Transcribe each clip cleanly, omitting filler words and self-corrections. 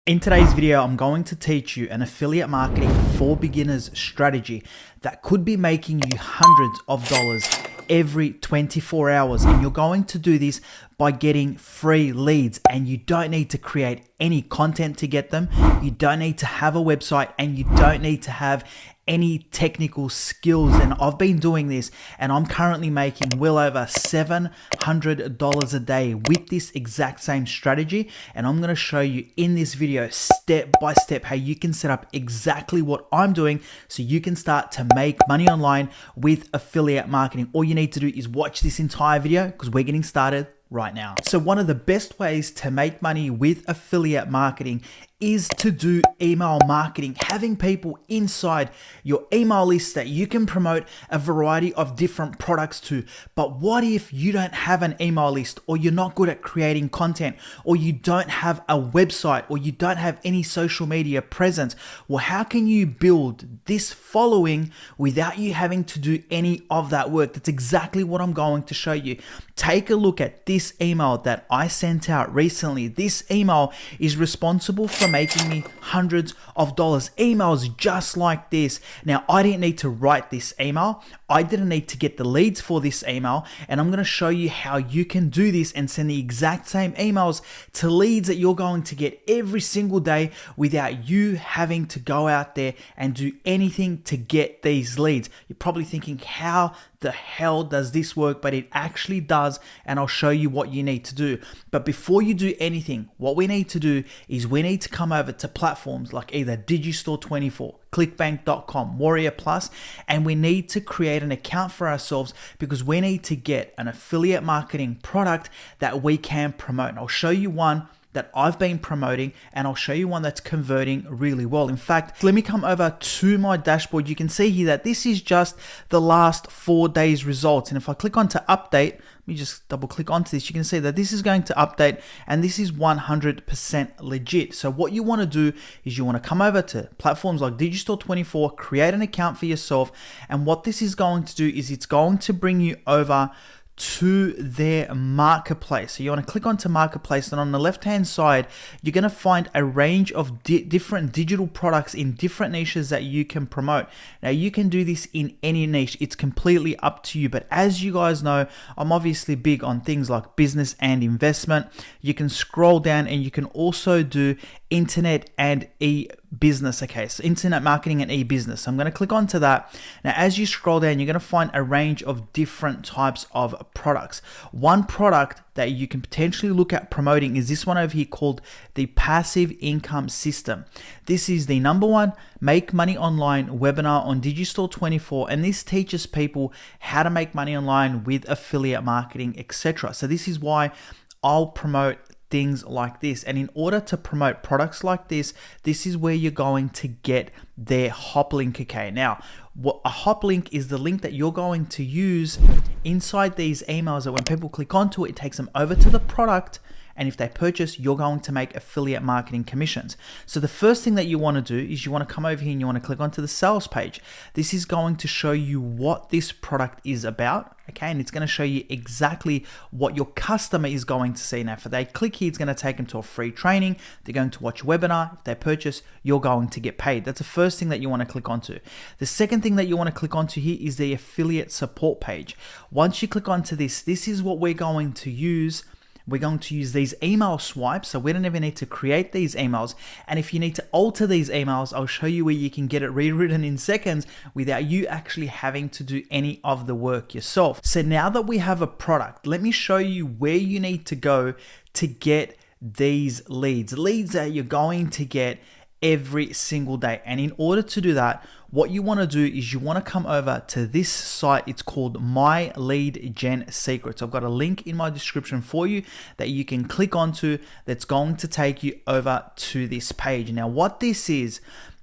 In today's video, I'm going to teach you an affiliate marketing for beginners strategy that could be making you hundreds of dollars every 24 hours. And you're going to do this by getting free leads, and you don't need to create any content to get them. You don't need to have a website, and you don't need to have any technical skills. And I've been doing this and I'm currently making well over $700 a day with this exact same strategy. And I'm going to show you in this video step by step how you can set up exactly what I'm doing so you can start to make money online with affiliate marketing. All you need to do is watch this entire video because we're getting started right now. So one of the best ways to make money with affiliate marketing is to do email marketing, having people inside your email list that you can promote a variety of different products to. But what if you don't have an email list, or you're not good at creating content, or you don't have a website, or you don't have any social media presence? Well, how can you build this following without you having to do any of that work? That's exactly what I'm going to show you. Take a look at this email that I sent out recently. This email is responsible for making me hundreds of dollars. Emails just like this. Now, I didn't need to write this email. I didn't need to get the leads for this email. And I'm going to show you how you can do this and send the exact same emails to leads that you're going to get every single day without you having to go out there and do anything to get these leads. You're probably thinking, how the hell does this work? But it actually does, and I'll show you what you need to do. But before you do anything, what we need to do is we need to come over to platforms like either Digistore24, clickbank.com, Warrior Plus, and we need to create an account for ourselves because we need to get an affiliate marketing product that we can promote. And I'll show you one that I've been promoting, and I'll show you one that's converting really well. In fact, let me come over to my dashboard. You can see here that this is just the last 4 days results. And if I click on to update, let me just double click onto this. You can see that this is going to update, and this is 100% legit. So what you want to do is you want to come over to platforms like Digistore24, create an account for yourself. And what this is going to do is it's going to bring you over to their marketplace. So you want to click onto marketplace, and on the left hand side you're going to find a range of different digital products in different niches that you can promote. Now you can do this in any niche, it's completely up to you, but as you guys know, I'm obviously big on things like business and investment. You can scroll down and you can also do internet and e-business. Okay, so internet marketing and e-business. I'm going to click onto that. Now as you scroll down, you're going to find a range of different types of products. One product that you can potentially look at promoting is this one over here called the passive income system. This is the #1 make money online webinar on Digistore24, and this teaches people how to make money online with affiliate marketing, etc. So this is why I'll promote things like this. And in order to promote products like this, this is where you're going to get their hop link. Okay, now what a hop link is, the link that you're going to use inside these emails that when people click onto it, it takes them over to the product. And if they purchase, you're going to make affiliate marketing commissions. So the first thing that you want to do is you want to come over here and you want to click onto the sales page. This is going to show you what this product is about. Okay, and it's going to show you exactly what your customer is going to see. Now, if they click here, it's going to take them to a free training. They're going to watch a webinar. If they purchase, you're going to get paid. That's the first thing that you want to click onto. The second thing that you want to click onto here is the affiliate support page. Once you click onto this, this is what we're going to use. We're going to use these email swipes, so we don't even need to create these emails. And if you need to alter these emails, I'll show you where you can get it rewritten in seconds without you actually having to do any of the work yourself. So now that we have a product, let me show you where you need to go to get these leads that you're going to get every single day. And in order to do that, what you want to do is you want to come over to this site. It's called My Lead Gen Secrets. I've got a link in my description for you that you can click onto that's going to take you over to this page. Now what this is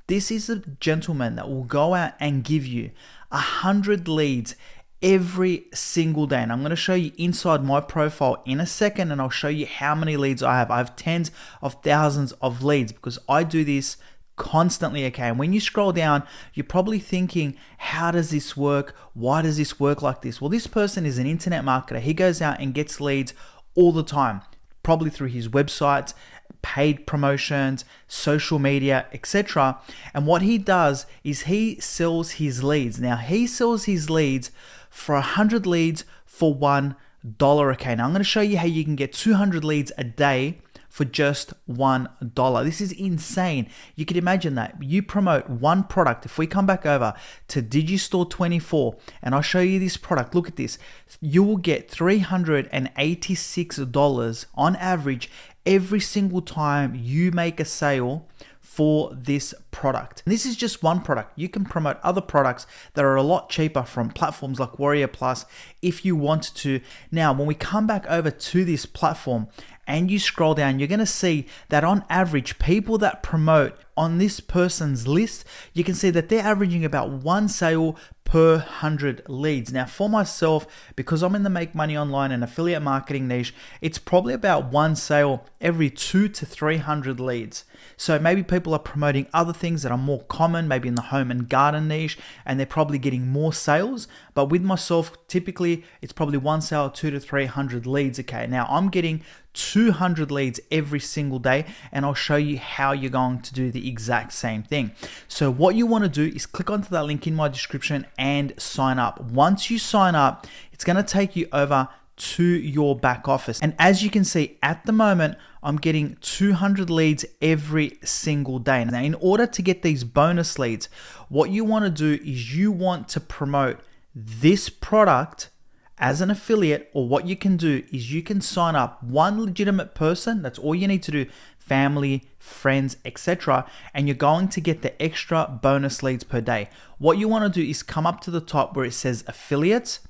a gentleman that will go out and give you 100 leads every single day. And I'm going to show you inside my profile in a second, and I'll show you how many leads I have. I have tens of thousands of leads because I do this constantly. Okay, and when you scroll down, you're probably thinking, how does this work? Why does this work like this? Well, this person is an internet marketer. He goes out and gets leads all the time, probably through his websites paid promotions, social media, etc. And what he does is he sells his leads. Now he sells his leads for 100 leads for $1. Okay, now I'm going to show you how you can get 200 leads a day for just $1. This is insane. You can imagine that. You promote one product. If we come back over to Digistore 24 and I'll show you this product, look at this. You will get $386 on average every single time you make a sale for this product. And this is just one product. You can promote other products that are a lot cheaper from platforms like Warrior Plus if you want to. Now, when we come back over to this platform and you scroll down, you're going to see that on average, people that promote on this person's list, you can see that they're averaging about one sale per 100 leads. Now for myself, because I'm in the make money online and affiliate marketing niche, it's probably about one sale every 200 to 300 leads. So maybe people are promoting other things that are more common, maybe in the home and garden niche, and they're probably getting more sales. But with myself, typically it's probably one sale, 200 to 300 leads. Okay, now I'm getting 200 leads every single day, and I'll show you how you're going to do the exact same thing. So what you want to do is click onto that link in my description and sign up. Once you sign up, it's going to take you over to your back office. And as you can see at the moment, I'm getting 200 leads every single day. Now, in order to get these bonus leads, what you want to do is you want to promote this product as an affiliate, or what you can do is you can sign up one legitimate person. That's all you need to do, family, friends, etc. And you're going to get the extra bonus leads per day. What you want to do is come up to the top where it says affiliates.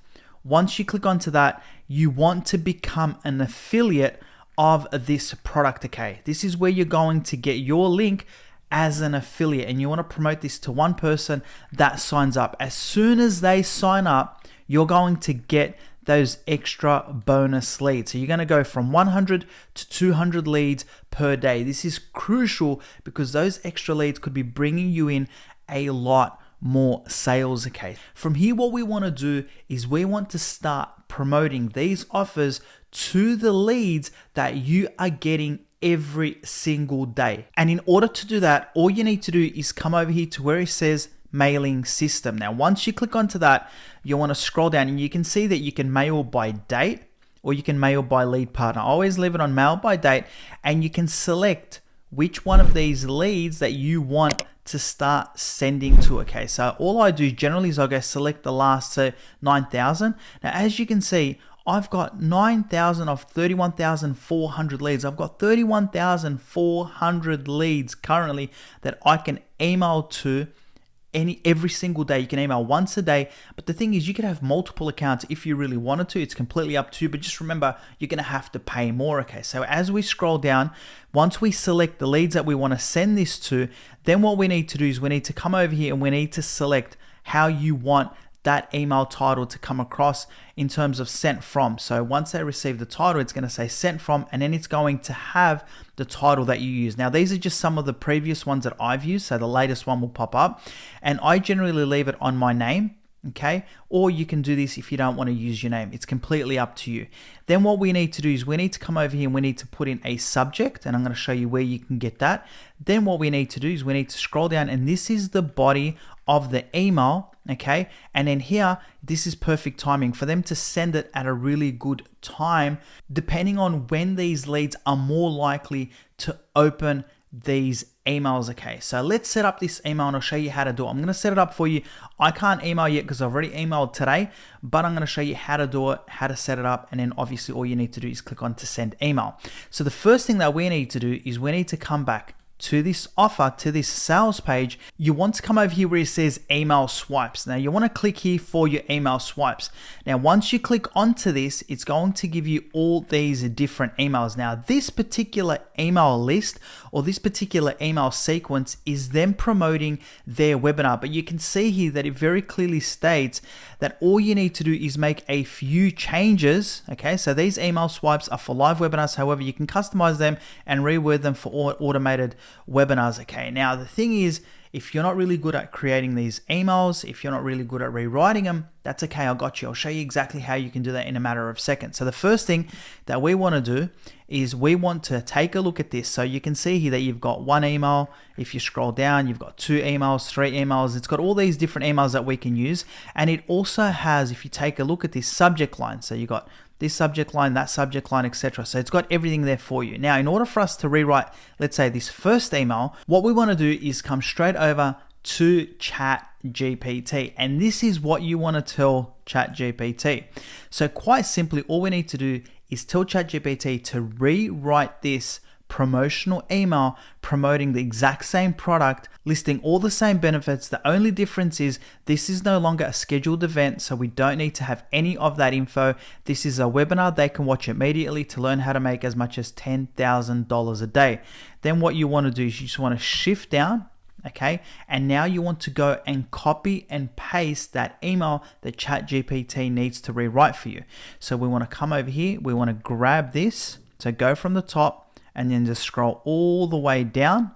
Once you click onto that, you want to become an affiliate of this product. Okay, this is where you're going to get your link as an affiliate, and you want to promote this to one person that signs up. As soon as they sign up, you're going to get those extra bonus leads. So you're going to go from 100 to 200 leads per day. This is crucial because those extra leads could be bringing you in a lot more sales. Okay, from here, what we want to do is we want to start promoting these offers to the leads that you are getting every single day. And in order to do that, all you need to do is come over here to where it says mailing system. Now, once you click onto that, you want to scroll down and you can see that you can mail by date or you can mail by lead partner. I always leave it on mail by date, and you can select which one of these leads that you want to start sending to. Okay, so all I do generally is I go select the last 9,000. Now, as you can see, I've got 9,000 of 31,400 leads. I've got 31,400 leads currently that I can email to every single day. You can email once a day, but the thing is, you could have multiple accounts if you really wanted to. It's completely up to you, but just remember, you're going to have to pay more. Okay, so as we scroll down, once we select the leads that we want to send this to, then what we need to do is we need to come over here and we need to select how you want that email title to come across in terms of sent from. So once they receive the title, it's going to say sent from, and then it's going to have the title that you use. Now, these are just some of the previous ones that I've used. So the latest one will pop up, and I generally leave it on my name. Okay, or you can do this if you don't want to use your name. It's completely up to you. Then what we need to do is we need to come over here and we need to put in a subject, and I'm going to show you where you can get that. Then what we need to do is we need to scroll down, and this is the body of the email. Okay, and then here, this is perfect timing for them to send it at a really good time, depending on when these leads are more likely to open these emails. Okay, so let's set up this email and I'll show you how to do it. I'm going to set it up for you. I can't email yet because I've already emailed today, but I'm going to show you how to do it, how to set it up, and then obviously all you need to do is click on to send email. So the first thing that we need to do is we need to come back to this offer, to this sales page. You want to come over here where it says email swipes. Now you want to click here for your email swipes. Now once you click onto this, it's going to give you all these different emails. Now this particular email list or this particular email sequence is them promoting their webinar, but you can see here that it very clearly states that all you need to do is make a few changes. Okay, so these email swipes are for live webinars. However, you can customize them and reword them for automated webinars. Okay, now the thing is, if you're not really good at creating these emails, if you're not really good at rewriting them, that's okay, I got you. I'll show you exactly how you can do that in a matter of seconds. So the first thing that we want to do is we want to take a look at this. So you can see here that you've got one email. If you scroll down, you've got 2 emails, 3 emails. It's got all these different emails that we can use. And it also has, if you take a look at this subject line, so you got this subject line, that subject line, etc. So it's got everything there for you. Now, in order for us to rewrite, let's say this first email, what we want to do is come straight over to ChatGPT. And this is what you want to tell ChatGPT. So quite simply, all we need to do is tell ChatGPT to rewrite this promotional email promoting the exact same product, listing all the same benefits. The only difference is this is no longer a scheduled event, so we don't need to have any of that info. This is a webinar they can watch immediately to learn how to make as much as $10,000 a day. Then what you want to do is you just want to shift down, okay? And now you want to go and copy and paste that email that ChatGPT needs to rewrite for you. So we want to come over here, we want to grab this, so go from the top, and then just scroll all the way down,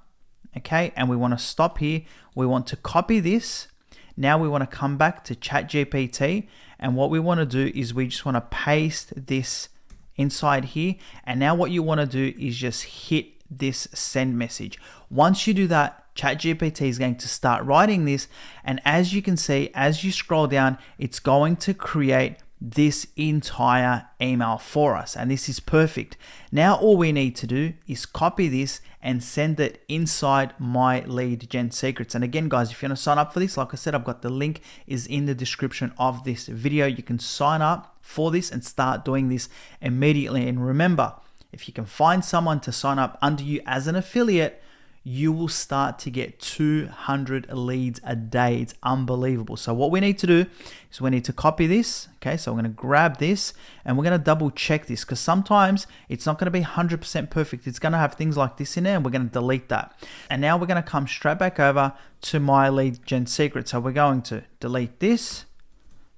okay? And we want to stop here. We want to copy this. Now we want to come back to ChatGPT, and what we want to do is we just want to paste this inside here. And now what you want to do is just hit this send message. Once you do that, ChatGPT is going to start writing this, and as you can see, as you scroll down, it's going to create this entire email for us, and this is perfect. Now all we need to do is copy this and send it inside My Lead Gen Secrets. And again, guys, if you want to sign up for this, like I said, I've got the link is in the description of this video. You can sign up for this and start doing this immediately. And remember, if you can find someone to sign up under you as an affiliate, you will start to get 200 leads a day. It's unbelievable. So what we need to do is we need to copy this. Okay, so we're going to grab this and we're going to double check this, because sometimes it's not going to be 100% perfect. It's going to have things like this in there, and we're going to delete that. And now we're going to come straight back over to My Lead Gen Secret. So we're going to delete this.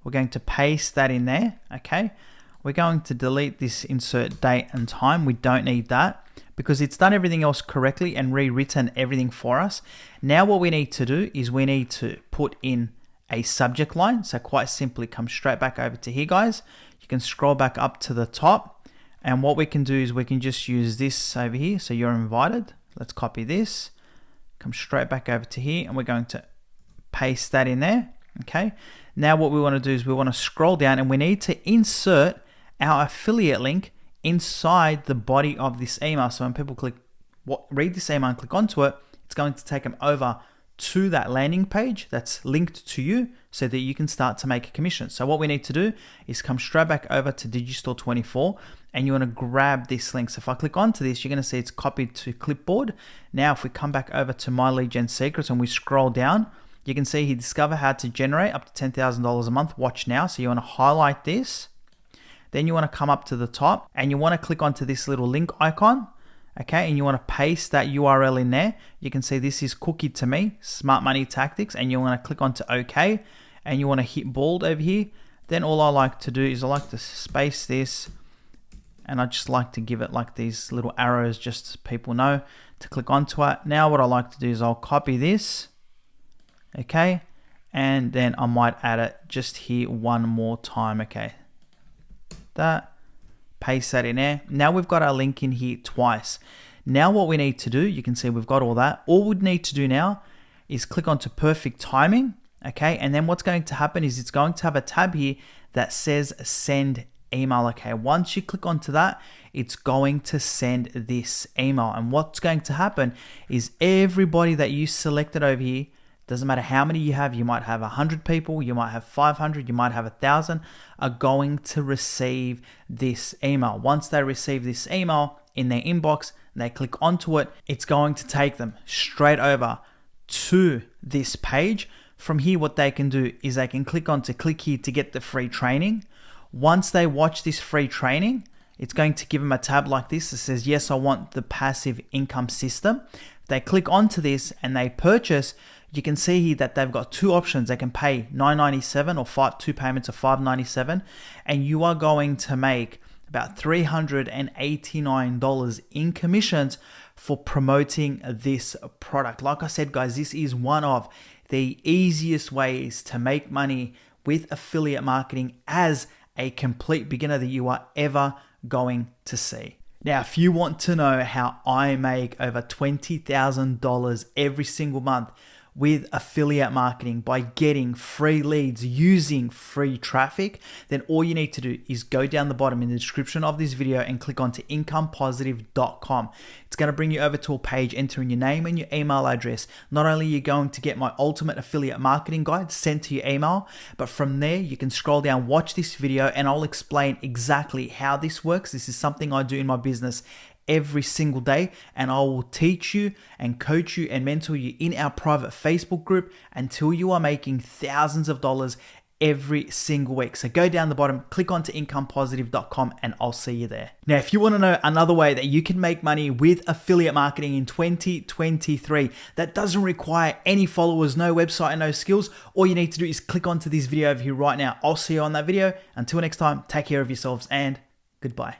We're going to paste that in there. Okay, we're going to delete this insert date and time. We don't need that, because it's done everything else correctly and rewritten everything for us. Now what we need to do is we need to put in a subject line. So quite simply, come straight back over to here, guys. You can scroll back up to the top, and what we can do is we can just use this over here. So you're invited. Let's copy this, come straight back over to here, and we're going to paste that in there. Okay, now what we want to do is we want to scroll down, and we need to insert our affiliate link inside the body of this email. So when people read this email and click onto it, it's going to take them over to that landing page that's linked to you, so that you can start to make a commission. So what we need to do is come straight back over to Digistore 24, and you want to grab this link. So if I click onto this, you're going to see it's copied to clipboard. Now if we come back over to My Lead Gen Secrets and we scroll down, you can see here, discover how to generate up to $10,000 a month. Watch now. So you want to highlight this. Then you want to come up to the top and you want to click onto this little link icon, okay? And you want to paste that URL in there. You can see this is cookie to me, Smart Money Tactics, and you want to click onto OK, and you want to hit bold over here. Then all I like to do is I like to space this, and I just like to give it like these little arrows just so people know to click onto it. Now what I like to do is I'll copy this, okay? And then I might add it just here one more time, okay? That, paste that in there. Now we've got our link in here twice. Now what we need to do, you can see we've got all that. All we need to do now is click onto perfect timing, okay? And then what's going to happen is it's going to have a tab here that says send email, okay? Once you click onto that, it's going to send this email. And what's going to happen is everybody that you selected over here, doesn't matter how many you might have 100 people, you might have 500, you might have 1,000, are going to receive this email. Once they receive this email in their inbox and they click onto it, it's going to take them straight over to this page. From here, what they can do is they can click here to get the free training. Once they watch this free training, it's going to give them a tab like this that says, yes, I want the passive income system. If they click onto this and they purchase, you can see here that they've got 2 options. They can pay $9.97 or 2 payments of $5.97, and you are going to make about $389 in commissions for promoting this product. Like I said, guys, this is one of the easiest ways to make money with affiliate marketing as a complete beginner that you are ever going to see. Now, if you want to know how I make over $20,000 every single month with affiliate marketing by getting free leads using free traffic, then all you need to do is go down the bottom in the description of this video and click onto incomepositive.com. It's going to bring you over to a page, entering your name and your email address. Not only are you going to get my ultimate affiliate marketing guide sent to your email, but from there you can scroll down, watch this video, and I'll explain exactly how this works. This is something I do in my business every single day, and I will teach you and coach you and mentor you in our private Facebook group until you are making thousands of dollars every single week. So go down the bottom, click onto incomepositive.com, and I'll see you there. Now, if you want to know another way that you can make money with affiliate marketing in 2023 that doesn't require any followers, no website, and no skills, all you need to do is click onto this video over here right now. I'll see you on that video. Until next time, take care of yourselves and goodbye.